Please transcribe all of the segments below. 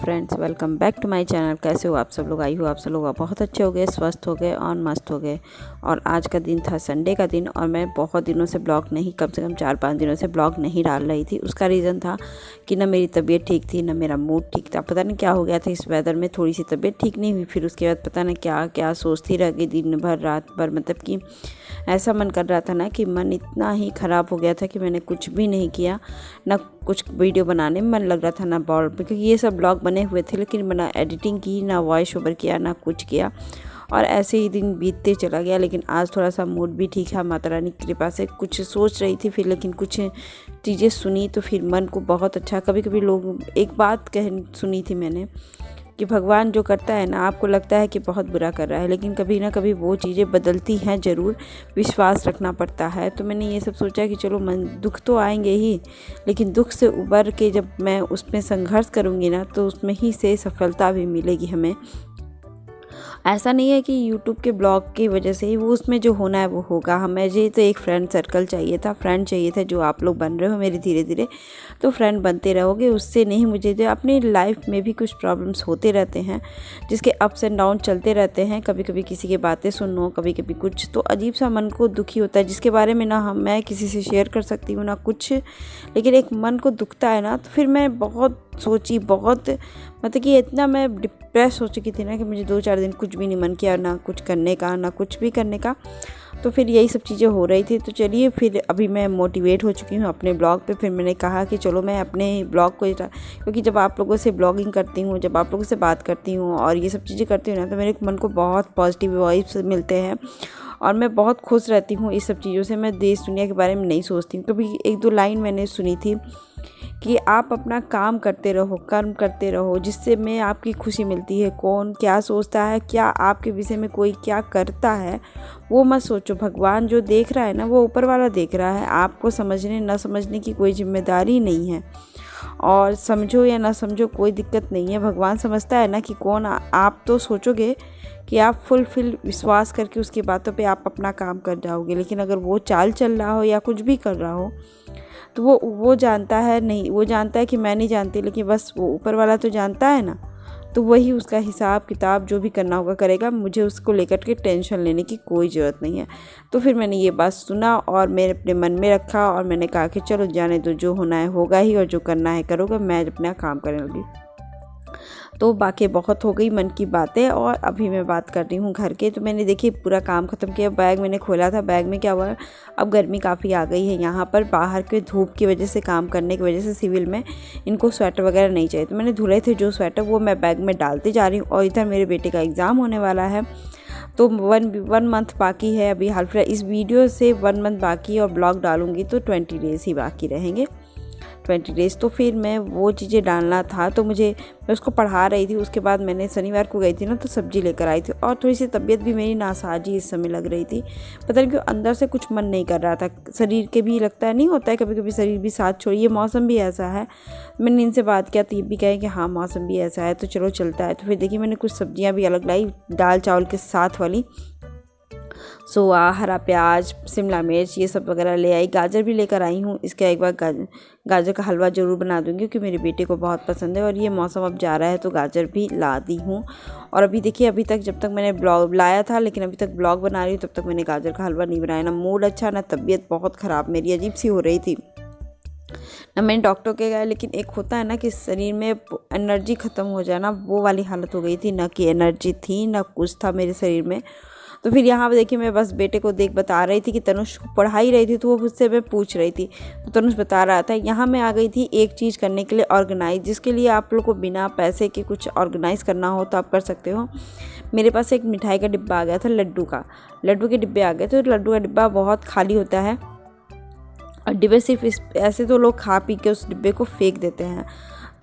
Friends, welcome back to my channel. कैसे हो आप सब लोग? आई हो आप सब लोग बहुत अच्छे हो गए, स्वस्थ हो गए और मस्त हो गए। और आज का दिन था संडे का दिन और मैं बहुत दिनों से ब्लॉग नहीं, कम से कम 4-5 दिनों से ब्लॉग नहीं डाल रही थी। उसका रीज़न था कि ना मेरी तबीयत ठीक थी, ना मेरा मूड ठीक था। पता नहीं क्या हो गया था इस वेदर में, थोड़ी सी तबीयत ठीक नहीं हुई। फिर उसके बाद पता नहीं क्या क्या सोचती रह गई दिन भर रात भर। मतलब कि ऐसा मन कर रहा था ना कि मन इतना ही ख़राब हो गया था कि मैंने कुछ भी नहीं किया। ना कुछ वीडियो बनाने में मन लग रहा था, ना क्योंकि ये सब ब्लॉग बने हुए थे, लेकिन ना एडिटिंग की, ना वॉइस ओवर किया, ना कुछ किया। और ऐसे ही दिन बीतते चला गया। लेकिन आज थोड़ा सा मूड भी ठीक है, माता रानी की कृपा से। कुछ सोच रही थी फिर, लेकिन कुछ चीज़ें सुनी तो फिर मन को बहुत अच्छा। कभी कभी लोग एक बात सुनी थी मैंने कि भगवान जो करता है ना, आपको लगता है कि बहुत बुरा कर रहा है, लेकिन कभी ना कभी वो चीज़ें बदलती हैं ज़रूर। विश्वास रखना पड़ता है। तो मैंने ये सब सोचा कि चलो दुख तो आएंगे ही, लेकिन दुख से उबर के जब मैं उसमें संघर्ष करूँगी ना, तो उसमें ही से सफलता भी मिलेगी हमें। ऐसा नहीं है कि यूट्यूब के ब्लॉग की वजह से ही वो उसमें जो होना है वो होगा। हमें जी तो एक फ्रेंड सर्कल चाहिए था, फ्रेंड चाहिए था जो आप लोग बन रहे हो मेरे। धीरे धीरे तो फ्रेंड बनते रहोगे, उससे नहीं। मुझे जो अपनी लाइफ में भी कुछ प्रॉब्लम्स होते रहते हैं, जिसके अप्स एंड डाउन चलते रहते हैं। कभी कभी किसी की बातें सुनो, कभी कभी कुछ, तो अजीब सा मन को दुखी होता है, जिसके बारे में ना मैं किसी से शेयर कर सकती हूँ ना कुछ। लेकिन एक मन को दुखता है ना, तो फिर मैं बहुत सोची, बहुत मतलब कि इतना मैं डिप्रेस हो चुकी थी ना कि मुझे 2-4 दिन कुछ भी नहीं मन किया, ना कुछ करने का, ना कुछ भी करने का। तो फिर यही सब चीज़ें हो रही थी। तो चलिए, फिर अभी मैं मोटिवेट हो चुकी हूँ अपने ब्लॉग पे। फिर मैंने कहा कि चलो मैं अपने ब्लॉग को, क्योंकि जब आप लोगों से ब्लॉगिंग करती हूँ, जब आप लोगों से बात करती हूँ और ये सब चीज़ें करती हूँ ना, तो मेरे मन को बहुत पॉजिटिव वाइब्स मिलते हैं और मैं बहुत खुश रहती हूँ इस सब चीज़ों से। मैं देश दुनिया के बारे में नहीं सोचती हूँ। कभी 1-2 लाइन मैंने सुनी थी कि आप अपना काम करते रहो, कर्म करते रहो, जिससे में आपकी खुशी मिलती है। कौन क्या सोचता है, क्या आपके विषय में कोई क्या करता है, वो मत सोचो। भगवान जो देख रहा है ना, वो ऊपर वाला देख रहा है। आपको समझने ना समझने की कोई जिम्मेदारी नहीं है, और समझो या ना समझो कोई दिक्कत नहीं है। भगवान समझता है ना कि कौन आप तो सोचोगे कि आप फुल विश्वास करके उसकी बातों पे आप अपना काम कर जाओगे। लेकिन अगर वो चाल चल रहा हो या कुछ भी कर रहा हो, तो वो जानता है नहीं, वो जानता है कि मैं नहीं जानती, लेकिन बस वो ऊपर वाला तो जानता है ना। तो वही उसका हिसाब किताब जो भी करना होगा करेगा। मुझे उसको लेकर के टेंशन लेने की कोई ज़रूरत नहीं है। तो फिर मैंने ये बात सुना और मेरे अपने मन में रखा और मैंने कहा कि चलो जाने दो, जो होना है होगा ही और जो करना है करोगे। मैं अपना काम करने लगी। तो बाकी बहुत हो गई मन की बातें, और अभी मैं बात कर रही हूँ घर के। तो मैंने देखिए पूरा काम ख़त्म किया। बैग मैंने खोला था, बैग में क्या हुआ, अब गर्मी काफ़ी आ गई है यहाँ पर। बाहर के धूप की वजह से, काम करने की वजह से सिविल में इनको स्वेटर वगैरह नहीं चाहिए। तो मैंने धुले थे जो स्वेटर, वो मैं बैग में डालती जा रही हूँ। और इधर मेरे बेटे का एग्ज़ाम होने वाला है, तो 1 मंथ बाकी है अभी। हाल फिलहाल इस वीडियो से 1 मंथ बाकी है, और ब्लॉग डालूँगी तो 20 डेज़ ही बाकी रहेंगे, 20 डेज़। तो फिर मैं वो चीज़ें डालना था, तो मैं उसको पढ़ा रही थी। उसके बाद मैंने शनिवार को गई थी ना, तो सब्ज़ी लेकर आई थी। और थोड़ी सी तबीयत भी मेरी नासाजी इस समय लग रही थी। पता नहीं क्यों अंदर से कुछ मन नहीं कर रहा था। शरीर के भी लगता है, नहीं होता है कभी कभी शरीर भी साथ छोड़िए, मौसम भी ऐसा है। मैंने इनसे बात किया तो ये भी कहे कि हाँ मौसम भी ऐसा है, तो चलो चलता है। तो फिर देखिए मैंने कुछ सब्जियाँ भी अलग लाई, दाल चावल के साथ वाली। हरा प्याज, शिमला मिर्च, ये सब वगैरह ले आई। गाजर भी लेकर आई हूँ। इसका एक बार गाजर का हलवा ज़रूर बना दूँगी, क्योंकि मेरे बेटे को बहुत पसंद है। और ये मौसम अब जा रहा है तो गाजर भी ला दी हूँ। और अभी देखिए, अभी तक जब तक मैंने ब्लॉग लाया था, लेकिन अभी तक ब्लॉग बना रही हूँ, तब तक मैंने गाजर का हलवा नहीं बनाया। ना मूड अच्छा, ना तबीयत, बहुत ख़राब मेरी, अजीब सी हो रही थी ना। मैंने डॉक्टर के गया, लेकिन एक होता है ना कि शरीर में एनर्जी ख़त्म हो जाना, वो वाली हालत हो गई थी। ना कि एनर्जी थी, ना कुछ था मेरे शरीर में। तो फिर यहाँ पे देखिए, मैं बस बेटे को बता रही थी कि तनुष को पढ़ा ही रही थी, तो वो मुझसे मैं पूछ रही थी, तो तनुष बता रहा था। यहाँ मैं आ गई थी एक चीज़ करने के लिए, ऑर्गेनाइज, जिसके लिए आप लोग को बिना पैसे के कुछ ऑर्गेनाइज़ करना हो तो आप कर सकते हो। मेरे पास एक मिठाई का डिब्बा आ गया था, लड्डू के डिब्बे आ गए थे। तो लड्डू का डिब्बा बहुत खाली होता है, और डिब्बे सिर्फ ऐसे तो लोग खा पी के उस डिब्बे को फेंक देते हैं,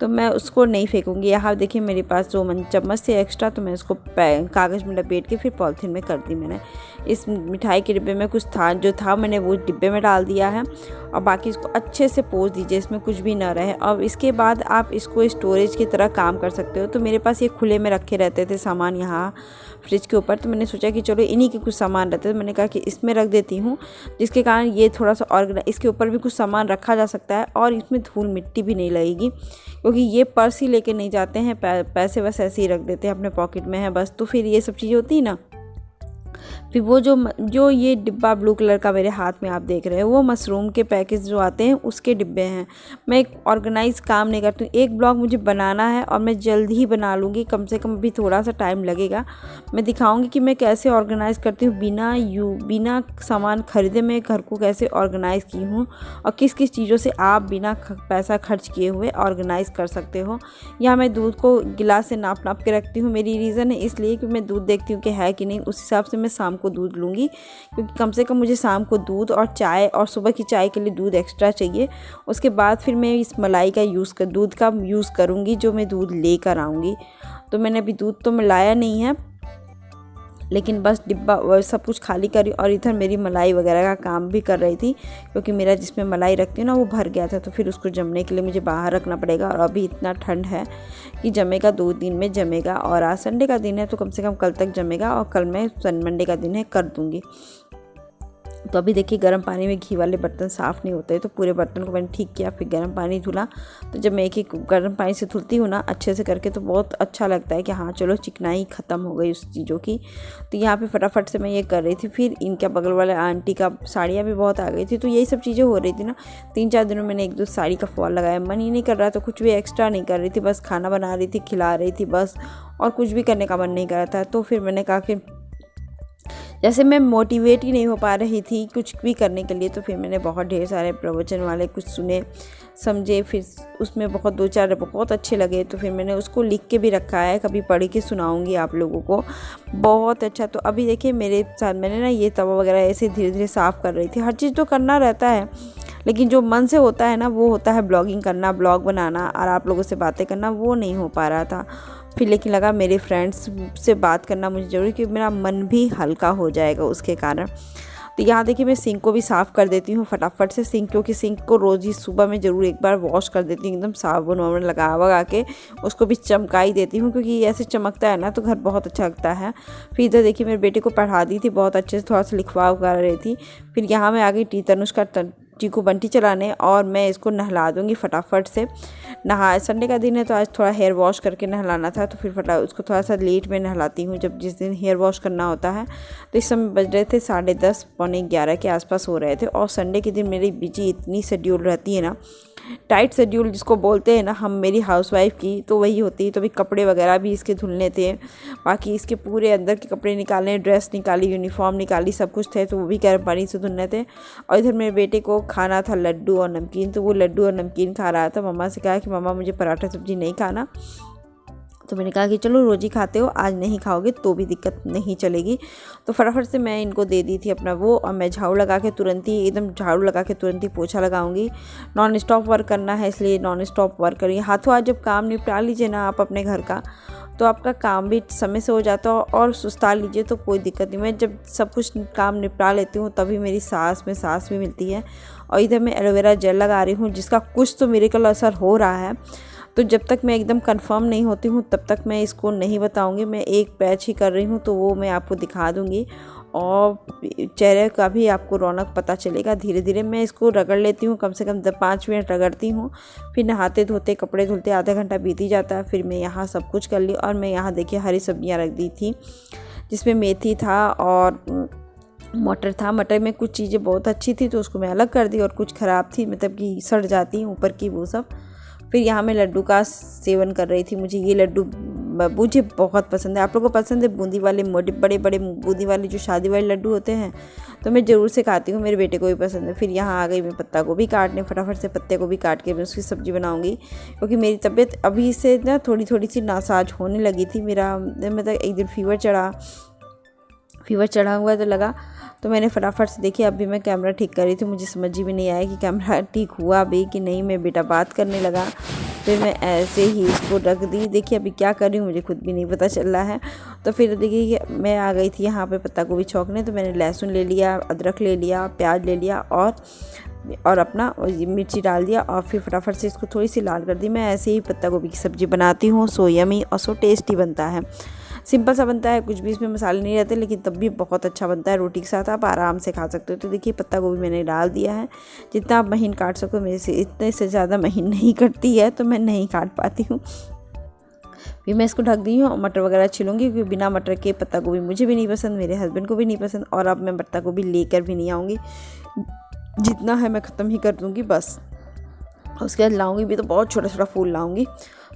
तो मैं उसको नहीं फेंकूंगी। यहाँ देखिए मेरे पास 2 चम्मच थे एक्स्ट्रा, तो मैं उसको कागज़ में लपेट के फिर पॉलीथीन में कर दी मैंने। इस मिठाई के डिब्बे में कुछ था, जो था मैंने वो डिब्बे में डाल दिया है। और बाकी इसको अच्छे से पोंछ दीजिए, इसमें कुछ भी ना रहे। अब इसके बाद आप इसको स्टोरेज की तरह काम कर सकते हो। तो मेरे पास ये खुले में रखे रहते थे सामान यहाँ फ्रिज के ऊपर, तो मैंने सोचा कि चलो इन्हीं के कुछ सामान रहते थे, मैंने कहा कि इसमें रख देती हूँ, जिसके कारण ये थोड़ा सा इसके ऊपर भी कुछ सामान रखा जा सकता है और इसमें धूल मिट्टी भी नहीं लगेगी। क्योंकि ये पर्स ही लेके नहीं जाते हैं, पैसे बस ऐसे ही रख देते हैं, अपने पॉकेट में है बस। तो फिर ये सब चीज़ें होती है ना। फिर वो जो ये डिब्बा ब्लू कलर का मेरे हाथ में आप देख रहे हैं, वो मशरूम के पैकेज जो आते हैं उसके डिब्बे हैं। मैं एक ऑर्गेनाइज काम नहीं करती हूँ। एक ब्लॉग मुझे बनाना है और मैं जल्द ही बना लूँगी, कम से कम अभी थोड़ा सा टाइम लगेगा। मैं दिखाऊँगी कि मैं कैसे ऑर्गेनाइज करती हूँ, बिना सामान खरीदे मैं घर को कैसे ऑर्गेनाइज़ की हूँ, और किस किस चीज़ों से आप बिना पैसा खर्च किए हुए ऑर्गेनाइज़ कर सकते हो। यहाँ मैं दूध को गिलास से नाप के रखती हूँ। मेरी रीज़न है इसलिए कि मैं दूध देखती हूँ कि है कि नहीं, उस हिसाब से मैं शाम को दूध लूँगी, क्योंकि कम से कम मुझे शाम को दूध और चाय और सुबह की चाय के लिए दूध एक्स्ट्रा चाहिए। उसके बाद फिर मैं इस मलाई का दूध का यूज़ करूँगी जो मैं दूध लेकर आऊँगी। तो मैंने अभी दूध तो मिलाया नहीं है, लेकिन बस डिब्बा सब कुछ खाली करी और इधर मेरी मलाई वगैरह का काम भी कर रही थी, क्योंकि मेरा जिसमें मलाई रखती हूँ ना वो भर गया था। तो फिर उसको जमने के लिए मुझे बाहर रखना पड़ेगा, और अभी इतना ठंड है कि जमेगा 2 दिन में जमेगा। और आज संडे का दिन है तो कम से कम कल तक जमेगा, और कल मैं मंडे का दिन है कर दूँगी। तो अभी देखिए गर्म पानी में घी वाले बर्तन साफ़ नहीं होते, तो पूरे बर्तन को मैंने ठीक किया, फिर गर्म पानी धुला। तो जब मैं एक गर्म पानी से धुलती हूँ ना अच्छे से करके, तो बहुत अच्छा लगता है कि हाँ चलो चिकनाई ख़त्म हो गई उस चीज़ों की। तो यहाँ पे फटाफट से मैं ये कर रही थी। फिर इनके बगल वाले आंटी का साड़ियाँ भी बहुत आ गई थी, तो यही सब चीज़ें हो रही थी ना। 3-4 दिनों मैंने 1-2 साड़ी का फॉल लगाया, मन ही नहीं कर रहा, तो कुछ भी एक्स्ट्रा नहीं कर रही थी, बस खाना बना रही थी, खिला रही थी बस, और कुछ भी करने का मन नहीं कर रहा था। तो फिर मैंने कहा कि जैसे मैं मोटिवेट ही नहीं हो पा रही थी कुछ भी करने के लिए, तो फिर मैंने बहुत ढेर सारे प्रवचन वाले कुछ सुने समझे, फिर उसमें बहुत 2-4 बहुत अच्छे लगे। तो फिर मैंने उसको लिख के भी रखा है, कभी पढ़ के सुनाऊंगी आप लोगों को, बहुत अच्छा। तो अभी देखिए मेरे साथ मैंने ना ये तवा वगैरह ऐसे धीरे धीरे साफ़ कर रही थी। हर चीज़ तो करना रहता है, लेकिन जो मन से होता है ना वो होता है ब्लॉगिंग करना, ब्लॉग बनाना और आप लोगों से बातें करना, वो नहीं हो पा रहा था। फिर लेकिन लगा मेरे फ्रेंड्स से बात करना मुझे ज़रूरी, कि मेरा मन भी हल्का हो जाएगा उसके कारण। तो यहाँ देखिए मैं सिंक को भी साफ़ कर देती हूँ फटाफट से, क्योंकि सिंक को रोज़ ही सुबह में ज़रूर एक बार वॉश कर देती हूँ, एकदम साबुन वाबुन लगा के उसको भी चमका ही देती हूँ, क्योंकि ऐसे चमकता है ना तो घर बहुत अच्छा लगता है। फिर इधर देखिए मेरे बेटे को पढ़ा दी थी बहुत अच्छे से, थोड़ा सा लिखवा रही थी। फिर यहाँ मैं आ गई तनुष का चीकू बंटी चलाने, और मैं इसको नहला दूँगी फटाफट से। संडे का दिन है तो आज थोड़ा हेयर वॉश करके नहलाना था, तो फिर उसको थोड़ा सा लेट में नहलाती हूँ जब जिस दिन हेयर वॉश करना होता है। तो इस समय बज रहे थे 10:30 पौने 11 के आसपास हो रहे थे। और संडे के दिन मेरी बिजी इतनी शेड्यूल रहती है ना, टाइट शेड्यूल जिसको बोलते हैं ना हम, मेरी हाउसवाइफ की तो वही होती है। तो भी कपड़े वगैरह भी इसके धुलने थे, बाकी इसके पूरे अंदर के कपड़े निकालने, ड्रेस निकाली, यूनिफॉर्म निकाली, सब कुछ थे, तो वो भी गर्म पानी से धुलने थे। और इधर मेरे बेटे को खाना था लड्डू और नमकीन, तो वो लड्डू और नमकीन खा रहा था। मम्मा से कहा कि मम्मा मुझे पराठा सब्जी नहीं खाना, तो मैंने कहा कि चलो रोज़ ही खाते हो, आज नहीं खाओगे तो भी दिक्कत नहीं चलेगी। तो फटाफट से मैं इनको दे दी थी अपना वो, और मैं झाड़ू लगा के तुरंत ही पोछा लगाऊंगी। नॉन स्टॉप वर्क करना है, इसलिए नॉन स्टॉप वर्क करिए। हाथों हाथ जब काम निपटा लीजिए ना आप अपने घर का, तो आपका काम भी समय से हो जाता है, और सुस्ता लीजिए तो कोई दिक्कत नहीं। मैं जब सब कुछ काम निपटा लेती हूँ तभी मेरी सांस भी मिलती है। और इधर मैं एलोवेरा जेल लगा रही हूँ, जिसका कुछ तो मिरेकल असर हो रहा है। तो जब तक मैं एकदम कंफर्म नहीं होती हूँ तब तक मैं इसको नहीं बताऊँगी। मैं एक पैच ही कर रही हूँ, तो वो मैं आपको दिखा दूँगी, और चेहरे का भी आपको रौनक पता चलेगा। धीरे धीरे मैं इसको रगड़ लेती हूँ, कम से कम 5 मिनट रगड़ती हूँ। फिर नहाते धोते कपड़े धुलते आधा घंटा बीत ही जाता है। फिर मैं यहाँ सब कुछ कर ली, और मैं यहाँ देखिए हरी सब्जियाँ रख दी थी, जिसमें मेथी था और मटर था। मटर में कुछ चीज़ें बहुत अच्छी थी तो उसको मैं अलग कर दी, और कुछ ख़राब थी, मतलब कि सड़ जाती ऊपर की, वो सब। फिर यहाँ मैं लड्डू का सेवन कर रही थी। मुझे ये लड्डू मुझे बहुत पसंद है। आप लोगों को पसंद है बूंदी वाले, बड़े बड़े बूंदी वाले जो शादी वाले लड्डू होते हैं, तो मैं ज़रूर से खाती हूँ, मेरे बेटे को भी पसंद है। फिर यहाँ आ गई मैं पत्ता गोभी काटने, फटाफट से पत्ते गोभी काट के मैं उसकी सब्ज़ी बनाऊँगी, क्योंकि मेरी तबीयत अभी से ना थोड़ी सी नासाज होने लगी थी। मेरा मतलब एक दिन फीवर चढ़ा हुआ तो लगा, तो मैंने फटाफट से देखिए अभी मैं कैमरा ठीक कर रही थी, मुझे समझ ही भी नहीं आया कि कैमरा ठीक हुआ भी कि नहीं। मैं बेटा बात करने लगा, फिर मैं ऐसे ही इसको रख दी। देखिए अभी क्या कर रही हूँ मुझे खुद भी नहीं पता चल रहा है। तो फिर देखिए मैं आ गई थी यहाँ पे पत्ता गोभी छौंकने, तो मैंने लहसुन ले लिया, अदरक ले लिया, प्याज ले लिया, और अपना मिर्ची डाल दिया, और फिर फटाफट से इसको थोड़ी सी लाल कर दी। मैं ऐसे ही पत्ता गोभी की सब्ज़ी बनाती हूँ, सो यमी और सो टेस्टी बनता है। सिंपल सा बनता है, कुछ भी इसमें मसाले नहीं रहते, लेकिन तब भी बहुत अच्छा बनता है। रोटी के साथ आप आराम से खा सकते हो। तो देखिए पत्ता गोभी मैंने डाल दिया है। जितना आप महीन काट सको, मेरे से इतने से ज़्यादा महीन नहीं कटती है तो मैं नहीं काट पाती हूँ। फिर मैं इसको ढक दी हूँ और मटर वगैरह छिलूँगी, क्योंकि बिना मटर के पत्ता गोभी मुझे भी नहीं पसंद, मेरे हस्बैंड को भी नहीं पसंद। और अब मैं पत्ता गोभी लेकर भी नहीं आऊँगी, जितना है मैं ख़त्म ही कर दूँगी बस। उसके बाद लाऊंगी भी तो बहुत छोटा छोटा फूल लाऊंगी।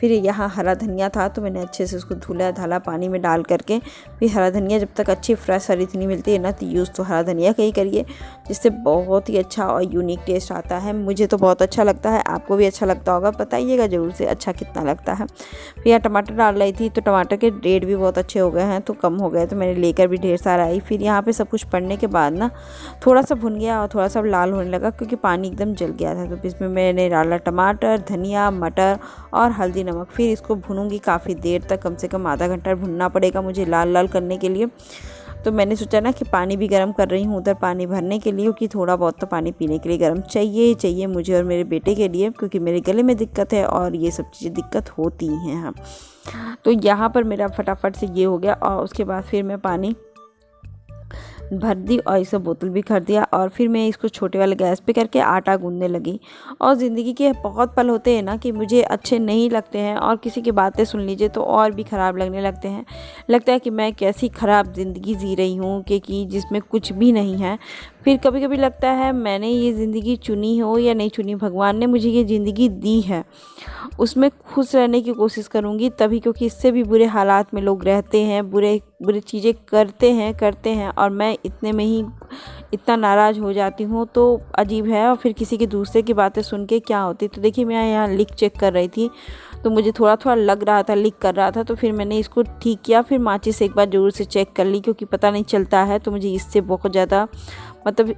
फिर यहाँ हरा धनिया था तो मैंने अच्छे से उसको धुला धाला पानी में डाल करके, फिर हरा धनिया जब तक अच्छी फ्रेश हरी धनिया मिलती है ना, तो यूज़ तो हरा धनिया का ही करिए, जिससे बहुत ही अच्छा और यूनिक टेस्ट आता है। मुझे तो बहुत अच्छा लगता है, आपको भी अच्छा लगता होगा, बताइएगा ज़रूर से अच्छा कितना लगता है। फिर यहाँ टमाटर डाल रही थी तो टमाटर के रेट भी बहुत अच्छे हो गए हैं, तो कम हो गए तो मैंने लेकर भी ढेर सारा आई। फिर यहाँ पर सब कुछ पड़ने के बाद ना थोड़ा सा भुन गया और थोड़ा सा लाल होने लगा, क्योंकि पानी एकदम जल गया था। तो इसमें मैंने डाला टमाटर, धनिया, मटर और हल्दी, नमक। फिर इसको भूनूंगी काफ़ी देर तक, कम से कम आधा घंटा भुनना पड़ेगा मुझे लाल लाल करने के लिए। तो मैंने सोचा ना कि पानी भी गर्म कर रही हूँ उधर पानी भरने के लिए, क्योंकि थोड़ा बहुत तो पानी पीने के लिए गर्म चाहिए मुझे और मेरे बेटे के लिए, क्योंकि मेरे गले में दिक्कत है और ये सब चीज़ें दिक्कत होती हैं। हाँ, तो यहाँ पर मेरा फटाफट से ये हो गया। और उसके बाद फिर मैं पानी भर दी और इसे बोतल भी कर दिया। और फिर मैं इसको छोटे वाले गैस पे करके आटा गूंदने लगी। और ज़िंदगी के बहुत पल होते हैं ना कि मुझे अच्छे नहीं लगते हैं, और किसी की बातें सुन लीजिए तो और भी ख़राब लगने लगते हैं। लगता है कि मैं कैसी ख़राब ज़िंदगी जी रही हूँ कि जिसमें कुछ भी नहीं है। फिर कभी कभी लगता है मैंने ये ज़िंदगी चुनी हो या नहीं चुनी, भगवान ने मुझे ये ज़िंदगी दी है, उसमें खुश रहने की कोशिश करूँगी तभी, क्योंकि इससे भी बुरे हालात में लोग रहते हैं, बुरे चीज़ें करते हैं और मैं इतने में ही इतना नाराज़ हो जाती हूँ, तो अजीब है। और फिर किसी के दूसरे की बातें सुन के क्या होती। तो देखिए मैं यहाँ लीक चेक कर रही थी, तो मुझे थोड़ा थोड़ा लग रहा था लीक कर रहा था, तो फिर मैंने इसको ठीक किया। फिर माचिस से एक बार ज़रूर से चेक कर ली, क्योंकि पता नहीं चलता है, तो मुझे इससे बहुत ज़्यादा मतलब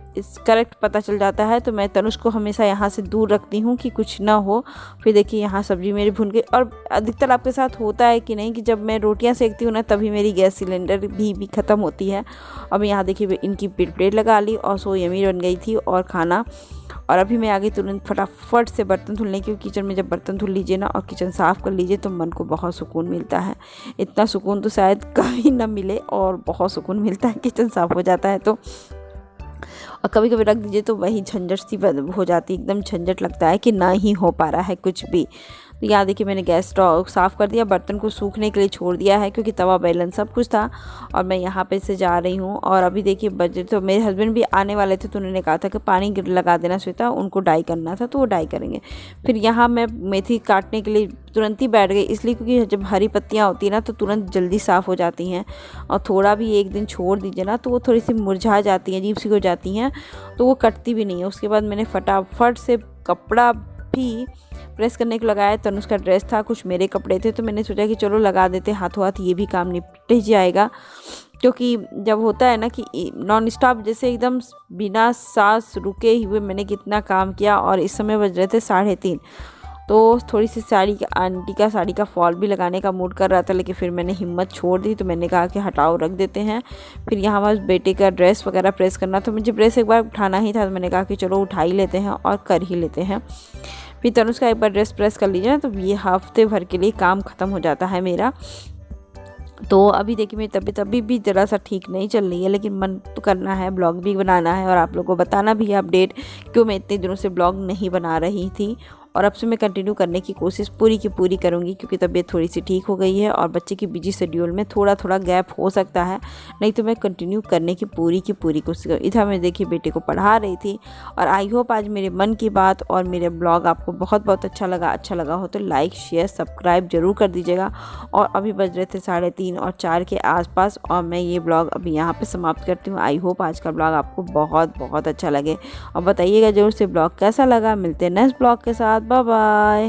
करेक्ट पता चल जाता है। तो मैं तनुष को हमेशा यहाँ से दूर रखती हूँ कि कुछ ना हो। फिर देखिए यहाँ सब्ज़ी मेरी भुन गई। और अधिकतर आपके साथ होता है कि नहीं कि जब मैं रोटियाँ सेकती हूँ ना, तभी मेरी गैस सिलेंडर भी ख़त्म होती है। अब यहाँ देखिए इनकी प्लेट लगा ली और सो यमी बन गई थी और खाना। और अभी मैं आगे तुरंत फटाफट से बर्तन धुलने, क्योंकि किचन में जब बर्तन धुल लीजिए ना और किचन साफ़ कर लीजिए तो मन को बहुत सुकून मिलता है। इतना सुकून तो शायद कभी ना मिले, और बहुत सुकून मिलता है किचन साफ़ हो जाता है तो। और कभी कभी रख दीजिए तो वही झंझट सी हो जाती है, एकदम झंझट लगता है कि ना ही हो पा रहा है कुछ भी। तो यहाँ देखिए मैंने गैस स्टोव साफ़ कर दिया, बर्तन को सूखने के लिए छोड़ दिया है, क्योंकि तवा बेलन सब कुछ था। और मैं यहाँ पे से जा रही हूँ। और अभी देखिए बजे तो मेरे हस्बैंड भी आने वाले थे, तो उन्होंने कहा था कि पानी लगा देना श्वेता, उनको डाई करना था तो वो डाई करेंगे। फिर यहाँ मैं मेथी काटने के लिए तुरंत ही बैठ गई, इसलिए क्योंकि जब हरी पत्तियाँ होती हैं ना तो तुरंत जल्दी साफ़ हो जाती हैं। और थोड़ा भी एक दिन छोड़ दीजिए ना तो वो थोड़ी सी मुरझा जाती हैं, अजीब सी हो जाती हैं, तो वो कटती भी नहीं है। उसके बाद मैंने फटाफट से कपड़ा भी प्रेस करने को लगाया। तो उसका ड्रेस था, कुछ मेरे कपड़े थे, तो मैंने सोचा कि चलो लगा देते, हाथों हाथ ये भी काम निपट ही जाएगा। क्योंकि जब होता है ना कि नॉन स्टॉप जैसे एकदम बिना सांस रुके हुए मैंने कितना काम किया। और इस समय बज रहे थे 3:30, तो थोड़ी सी आंटी का साड़ी का फॉल भी लगाने का मूड कर रहा था, लेकिन फिर मैंने हिम्मत छोड़ दी। तो मैंने कहा कि हटाओ रख देते हैं। फिर यहाँ बस बेटे का ड्रेस वगैरह प्रेस करना, तो मुझे ड्रेस एक बार उठाना ही था, तो मैंने कहा कि चलो उठा ही लेते हैं और कर ही लेते हैं। फिर तनुष का एक बार ड्रेस प्रेस कर लीजिए ना, तो ये हफ्ते भर के लिए काम ख़त्म हो जाता है मेरा। तो अभी देखिए मेरी तबीयत अभी भी ज़रा सा ठीक नहीं चल रही है, लेकिन मन तो करना है, ब्लॉग भी बनाना है और आप लोगों को बताना भी है अपडेट, क्यों मैं इतने दिनों से ब्लॉग नहीं बना रही थी। और अब से मैं कंटिन्यू करने की कोशिश पूरी की पूरी करूँगी, क्योंकि तबीयत थोड़ी सी ठीक हो गई है और बच्चे की बिजी शेड्यूल में थोड़ा थोड़ा गैप हो सकता है, नहीं तो मैं कंटिन्यू करने की पूरी कोशिश करूँ। इधर मैं देखिए बेटे को पढ़ा रही थी। और आई होप आज मेरे मन की बात और मेरे ब्लॉग आपको बहुत बहुत अच्छा लगा हो तो लाइक शेयर सब्सक्राइब जरूर कर दीजिएगा। और अभी बज रहे थे 3:30 और 4 के आसपास, और मैं ये ब्लॉग अभी यहाँ पे समाप्त करती हूँ। आई होप आज का ब्लॉग आपको बहुत बहुत अच्छा लगे, और बताइएगा जरूर से ब्लॉग कैसा लगा। मिलते हैं नेक्स्ट ब्लॉग के साथ, बाय बाय।